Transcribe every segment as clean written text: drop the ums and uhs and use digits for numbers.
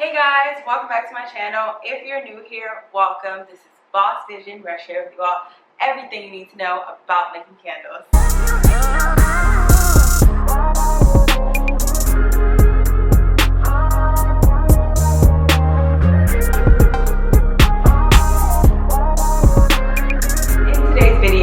Hey guys, welcome back to my channel. If you're new here, welcome. This is Boss Vision, where I share with you all everything you need to know about making candles.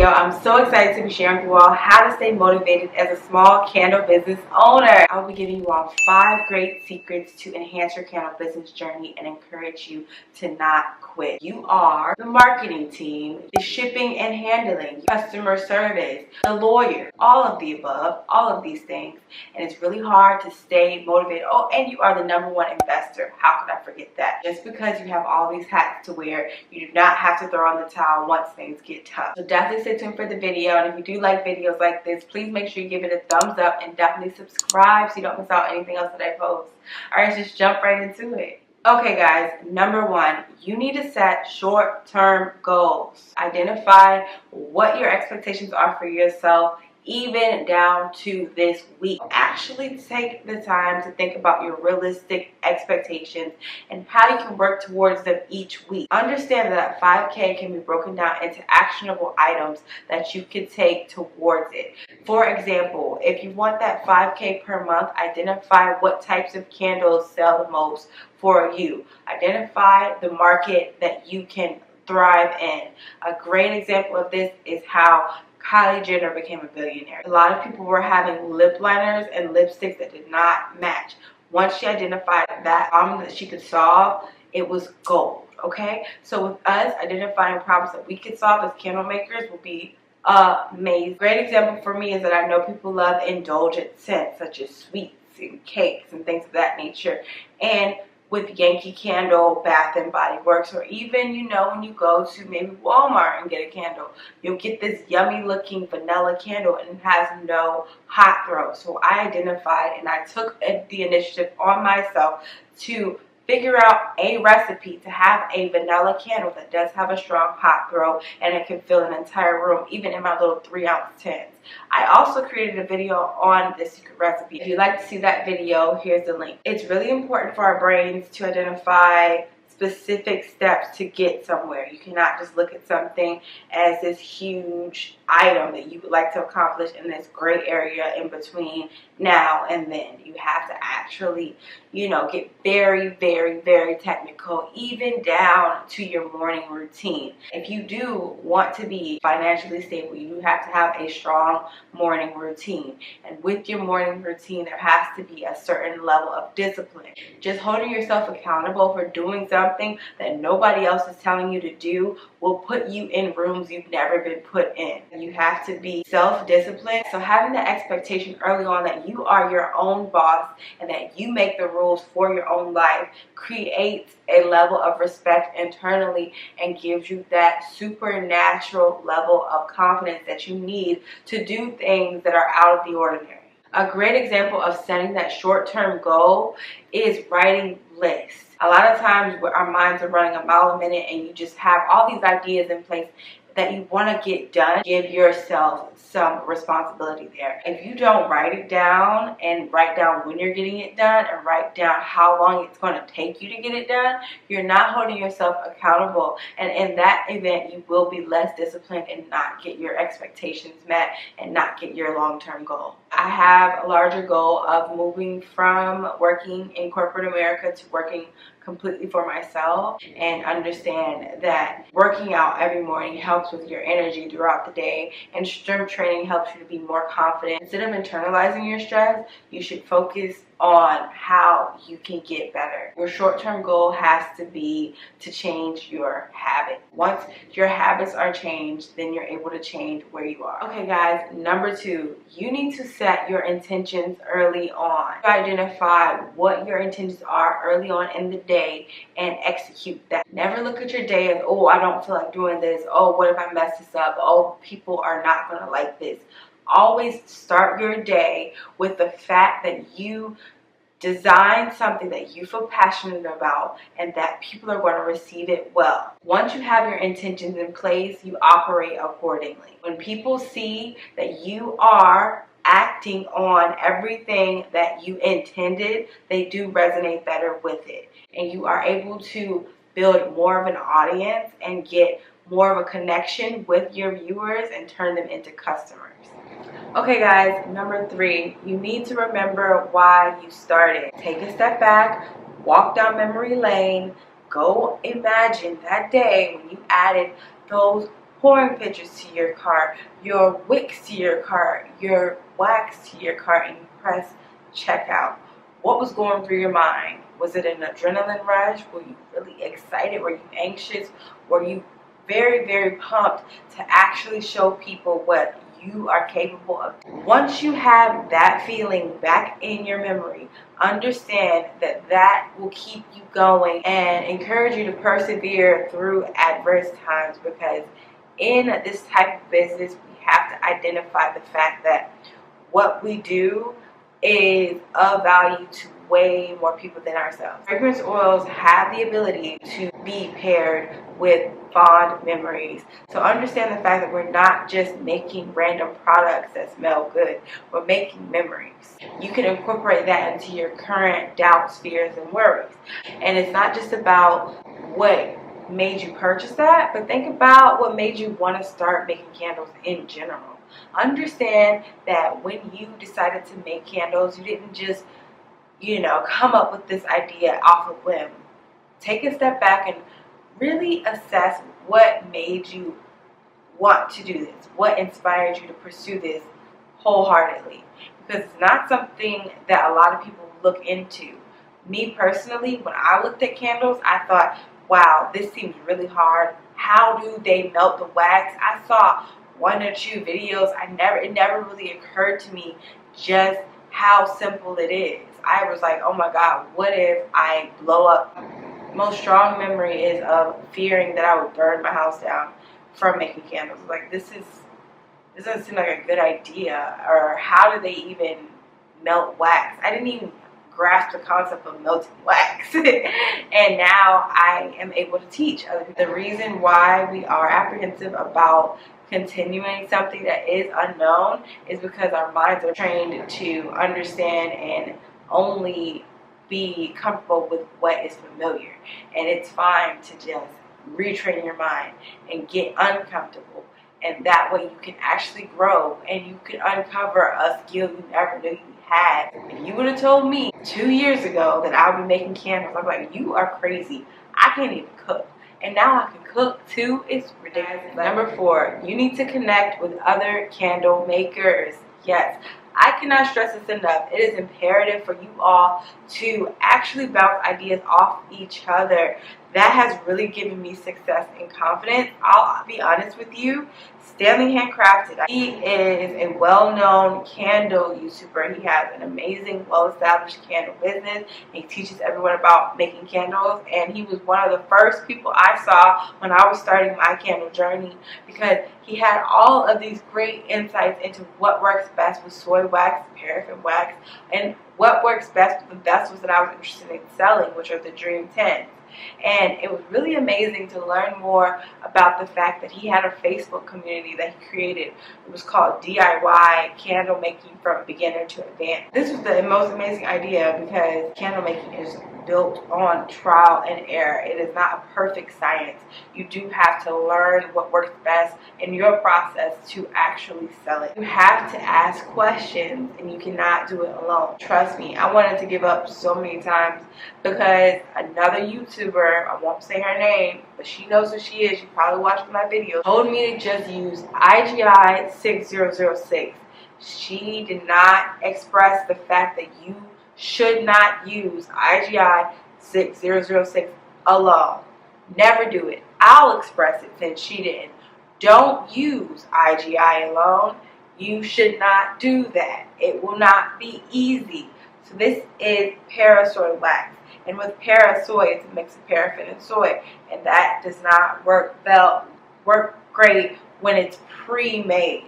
I'm so excited to be sharing with you all how to stay motivated as a small candle business owner. I'll be giving you all 5 great secrets to enhance your candle business journey and encourage you to not quit. You are the marketing team, the shipping and handling, customer service, the lawyer, all of the above, all of these things. And it's really hard to stay motivated. Oh, and you are the #1 investor. How could I forget that? Just because you have all these hats to wear, you do not have to throw on the towel once things get tough. So definitely stay tuned for the video, and if you do like videos like this, please make sure you give it a thumbs up and definitely subscribe so you don't miss out on anything else that I post. Alright, just jump right into it. Okay guys, #1, you need to set short-term goals. Identify what your expectations are for yourself, even down to this week. Actually take the time to think about your realistic expectations and how you can work towards them each week. Understand that 5K can be broken down into actionable items that you can take towards it. For example, if you want that 5K per month, identify what types of candles sell the most for you. Identify the market that you can thrive in. A great example of this is how Kylie Jenner became a billionaire. A lot of people were having lip liners and lipsticks that did not match. Once she identified that problem that she could solve, it was gold, okay? So with us, identifying problems that we could solve as candle makers will be amazing. Great example for me is that I know people love indulgent scents such as sweets and cakes and things of that nature. And with Yankee Candle, Bath and Body Works, or even, when you go to maybe Walmart and get a candle, you'll get this yummy looking vanilla candle and it has no hot throw. So I identified and I took the initiative on myself to figure out a recipe to have a vanilla candle that does have a strong hot throw and it can fill an entire room, even in my little 3-ounce tins. I also created a video on this secret recipe. If you'd like to see that video, here's the link. It's really important for our brains to identify specific steps to get somewhere. You cannot just look at something as this huge item that you would like to accomplish in this gray area in between now and then. You have to actually, get very, very, very technical, even down to your morning routine. If you do want to be financially stable, you do have to have a strong morning routine. And with your morning routine, there has to be a certain level of discipline. Just holding yourself accountable for doing something that nobody else is telling you to do will put you in rooms you've never been put in. You have to be self-disciplined. So having the expectation early on that you are your own boss and that you make the rules for your own life creates a level of respect internally and gives you that supernatural level of confidence that you need to do things that are out of the ordinary. A great example of setting that short-term goal is writing lists. A lot of times our minds are running a mile a minute and you just have all these ideas in place that you want to get done. Give yourself some responsibility there. If you don't write it down and write down when you're getting it done and write down how long it's going to take you to get it done, you're not holding yourself accountable. And in that event, you will be less disciplined and not get your expectations met and not get your long-term goal. I have a larger goal of moving from working in corporate America to working completely for myself, and understand that working out every morning helps with your energy throughout the day, and strength training helps you to be more confident. Instead of internalizing your stress, you should focus on how you can get better. Your short-term goal has to be to change your habit. Once your habits are changed, then you're able to change where you are. Okay guys, #2, you need to set your intentions early on. Identify what your intentions are early on in the day and execute that. Never look at your day as, oh, I don't feel like doing this. Oh, what if I mess this up? Oh, people are not gonna like this. Always start your day with the fact that you design something that you feel passionate about and that people are going to receive it well. Once you have your intentions in place, you operate accordingly. When people see that you are acting on everything that you intended, they do resonate better with it. and you are able to build more of an audience and get more of a connection with your viewers and turn them into customers. Okay guys, number 3, you need to remember why you started. Take a step back, walk down memory lane, go imagine that day when you added those pouring pictures to your cart, your wicks to your cart, your wax to your cart, and you press checkout. What was going through your mind? Was it an adrenaline rush? Were you really excited? Were you anxious? Were you very, very pumped to actually show people what you are capable of? Once you have that feeling back in your memory, understand that that will keep you going and encourage you to persevere through adverse times, because in this type of business, we have to identify the fact that what we do is of value to way more people than ourselves. Fragrance oils have the ability to be paired with fond memories. So understand the fact that we're not just making random products that smell good. We're making memories. You can incorporate that into your current doubts, fears, and worries. And it's not just about what made you purchase that, but think about what made you want to start making candles in general. Understand that when you decided to make candles, you didn't just, come up with this idea off a whim. Take a step back and really assess what made you want to do this, what inspired you to pursue this wholeheartedly. Because it's not something that a lot of people look into. Me personally, when I looked at candles, I thought, wow, this seems really hard. How do they melt the wax? I saw 1 or 2 videos. It never really occurred to me just how simple it is. I was like, oh my God, what if I blow up? Most strong memory is of fearing that I would burn my house down from making candles. Like, this doesn't seem like a good idea. Or how do they even melt wax? I didn't even grasp the concept of melting wax. And now I am able to teach other people. The reason why we are apprehensive about continuing something that is unknown is because our minds are trained to understand and only be comfortable with what is familiar. And it's fine to just retrain your mind and get uncomfortable, and that way you can actually grow and you can uncover a skill you never knew you had. If you would have told me 2 years ago that I would be making candles, I'm like, you are crazy. I can't even cook. And now I can cook too. It's ridiculous. Number 4, you need to connect with other candle makers. Yes, I cannot stress this enough. It is imperative for you all to actually bounce ideas off each other. That has really given me success and confidence. I'll be honest with you. Stanley Handcrafted, he is a well-known candle YouTuber. He has an amazing, well-established candle business. He teaches everyone about making candles, and he was one of the first people I saw when I was starting my candle journey, because he had all of these great insights into what works best with soy wax, paraffin wax, and what works best with the vessels that I was interested in selling, which are the Dream 10s. And it was really amazing to learn more about the fact that he had a Facebook community that he created. It was called DIY Candle Making from Beginner to Advanced. This was the most amazing idea because candle making is built on trial and error. It is not a perfect science. You do have to learn what works best in your process to actually sell it. You have to ask questions, and you cannot do it alone. Trust me, I wanted to give up so many times because another YouTuber, I won't say her name, but she knows who she is. She probably watched my video. Told me to just use IGI 6006. She did not express the fact that you should not use IGI 6006 alone. Never do it. I'll express it since she didn't. Don't use IGI alone. You should not do that. It will not be easy. So this is parasoy wax. And with parasoy, it's a mix of paraffin and soy. And that does not work great when it's pre-made.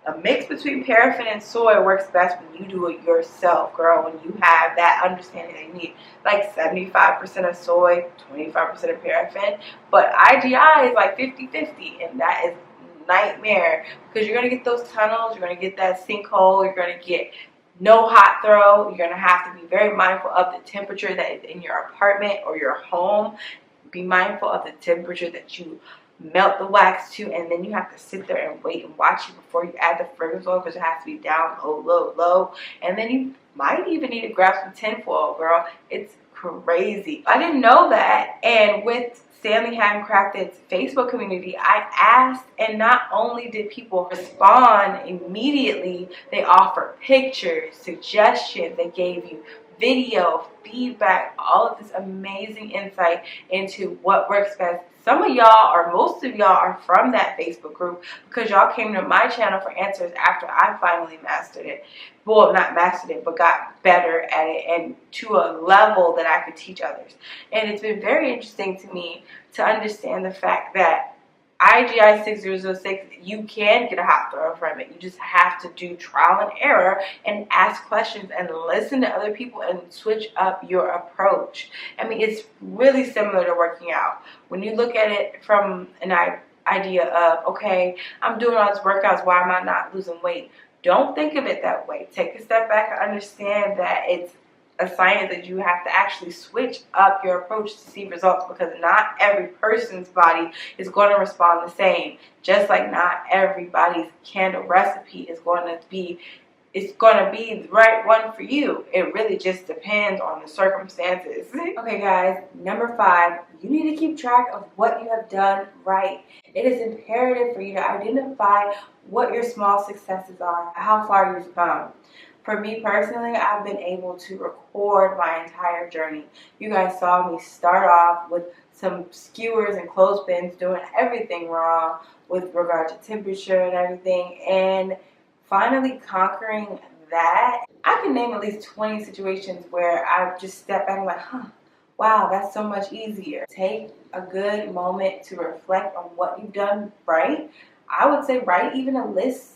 A mix between paraffin and soy works best when you do it yourself, girl, when you have that understanding that you need like 75% of soy, 25% of paraffin. But IGI is like 50-50, and that is nightmare because you're going to get those tunnels, you're going to get that sinkhole, you're going to get No hot throw. You're going to have to be very mindful of the temperature that is in your apartment or your home. Be mindful of the temperature that you melt the wax to, and then you have to sit there and wait and watch it before you add the fragrance oil, because it has to be down low, low, low. And then you might even need to grab some tinfoil, girl. It's crazy. I didn't know that. And with Stanley Handcrafted's Facebook community, I asked, and not only did people respond immediately, they offered pictures, suggestions, they gave you video, feedback, all of this amazing insight into what works best. Some of y'all, or most of y'all, are from that Facebook group because y'all came to my channel for answers after I finally mastered it. Well, not mastered it, but got better at it and to a level that I could teach others. And it's been very interesting to me to understand the fact that IGI 6006, you can get a hot throw from it. You just have to do trial and error and ask questions and listen to other people and switch up your approach. I mean, it's really similar to working out. When you look at it from an idea of, okay, I'm doing all these workouts, why am I not losing weight? Don't think of it that way. Take a step back and understand that it's a science that you have to actually switch up your approach to see results, because not every person's body is going to respond the same. Just like not everybody's candle recipe is going to be the right one for you. It really just depends on the circumstances. Okay guys, number 5, you need to keep track of what you have done right. It is imperative for you to identify what your small successes are, how far you've come. For me personally, I've been able to record my entire journey. You guys saw me start off with some skewers and clothespins, doing everything wrong with regard to temperature and everything, and finally conquering that. I can name at least 20 situations where I just step back and like, wow, that's so much easier. Take a good moment to reflect on what you've done right. I would say write even a list,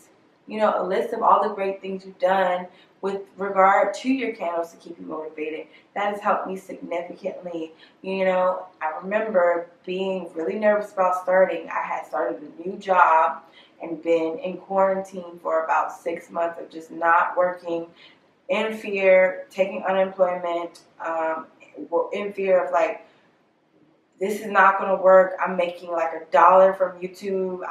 a list of all the great things you've done with regard to your candles to keep you motivated. That has helped me significantly. I remember being really nervous about starting. I had started a new job and been in quarantine for about 6 months of just not working, in fear, taking unemployment, in fear of like, this is not going to work. I'm making like $1 from YouTube.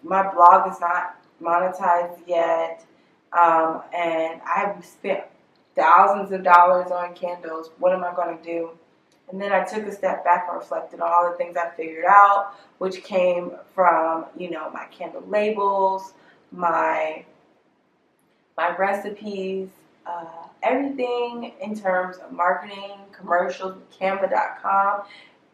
My blog is not monetized yet, and I've spent thousands of dollars on candles. What am I going to do? And then I took a step back and reflected on all the things I figured out, which came from, my candle labels, my recipes, everything in terms of marketing, commercials, Canva.com,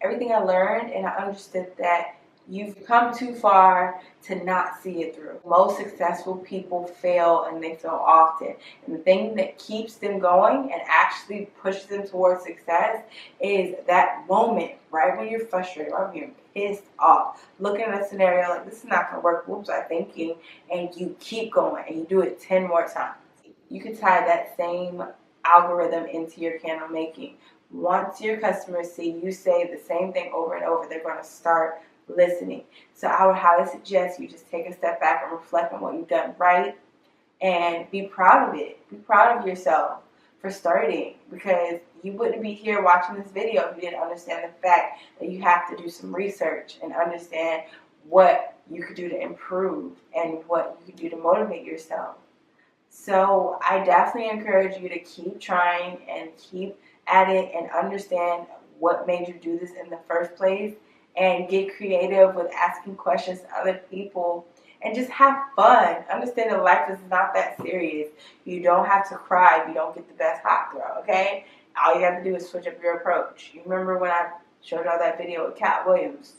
everything I learned, and I understood that you've come too far to not see it through. Most successful people fail, and they fail often. And the thing that keeps them going and actually pushes them towards success is that moment, right when you're frustrated, right when you're pissed off, looking at a scenario like, this is not going to work, whoops, I'm thinking, and you keep going and you do it 10 more times. You can tie that same algorithm into your candle making. Once your customers see you say the same thing over and over, they're going to start listening. So I would highly suggest you just take a step back and reflect on what you've done right and be proud of it. Be proud of yourself for starting, because you wouldn't be here watching this video if you didn't understand the fact that you have to do some research and understand what you could do to improve and what you could do to motivate yourself. So I definitely encourage you to keep trying and keep at it and understand what made you do this in the first place, and get creative with asking questions to other people and just have fun. Understand that life is not that serious. You don't have to cry if you don't get the best hot throw, okay? All you have to do is switch up your approach. You remember when I showed y'all that video with Cat Williams?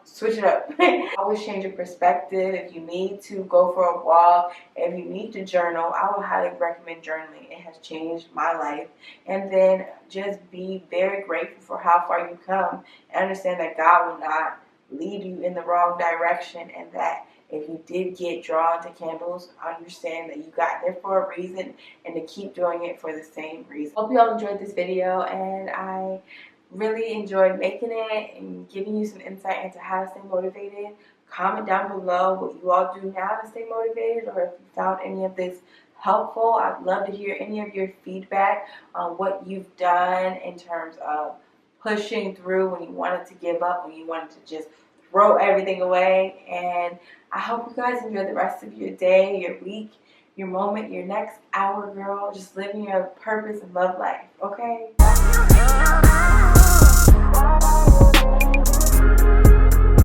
Switch it up. Always change your perspective. If you need to go for a walk, if you need to journal, I would highly recommend journaling. It has changed my life. And then just be very grateful for how far you've come, and understand that God will not lead you in the wrong direction, and that if you did get drawn to candles, understand that you got there for a reason, and to keep doing it for the same reason. Hope you all enjoyed this video, and I really enjoyed making it and giving you some insight into how to stay motivated. Comment down below what you all do now to stay motivated, or if you found any of this helpful. I'd love to hear any of your feedback on what you've done in terms of pushing through when you wanted to give up, when you wanted to just throw everything away. And I hope you guys enjoy the rest of your day, your week, your moment, your next hour, girl. Just living your purpose and love life, okay?